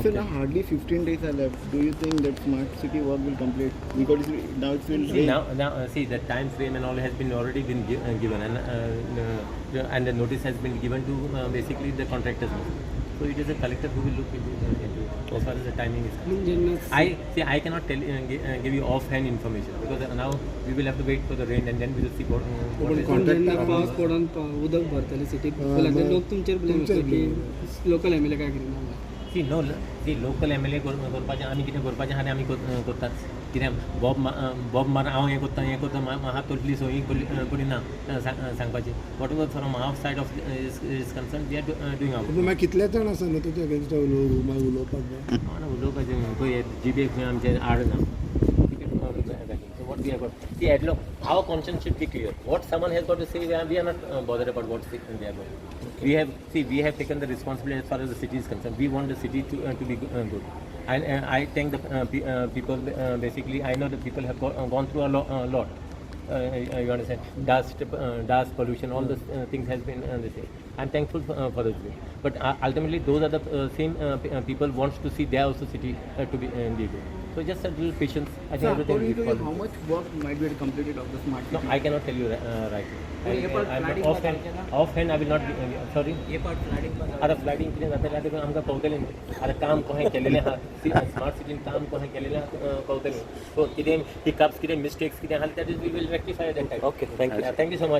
So now hardly 15 days are left. Do you think that smart city work will complete? Because now it will See, now see the time frame and all has been already been given, and the notice has been given to basically the contractors. So it is a collector who will look into it as far as the timing is concerned. I cannot give you offhand information because now we will have to wait for the rain and then we will see what पाऊस पडून उदक भरतले सिटीक लोक तुमचेर blame करता की local MLA काय करिना See, no, see, local MLA करपाचें आमी कितें करपाचें आहा तें आमी करतात कित्याक बॉब मार हांव हें करता म्हाका तोटली सोयी करिना सांगपाचें whatever from half side of is concern we are doing our मागीर कितले जाण आसा न्हू तुजे अगेन्स्ट उलोवपाक उलोवपाचें पळय जीबीएफ आमचें आड ना So what we have got, see, our conscience should be clear. What someone has got to say, we are not bothered about what they are going. We have taken the responsibility as far as the city is concerned. We want the city to be good. And I thank the people. Basically, I know the people have gone through a lot. You understand? Dust, pollution, all those things has been the same. I'm thankful for this. But ultimately, those are the same people wants to see their also city to be good. So just a little patience. I think everything will be how much work might be completed of the smart city? No, I cannot tell you right now. Offhand, I will not be sorry. आता flooding कितें जाता जाल्यार आमकां कळटलें आतां काम कोणें केलेलें आहा स्मार्ट सिटीन काम कोणें केलेलें आहा कळटलें सो कितें हिकअप्स कितें मिस्टेक्स कितें आहा that is we will rectify that type okay thank you so much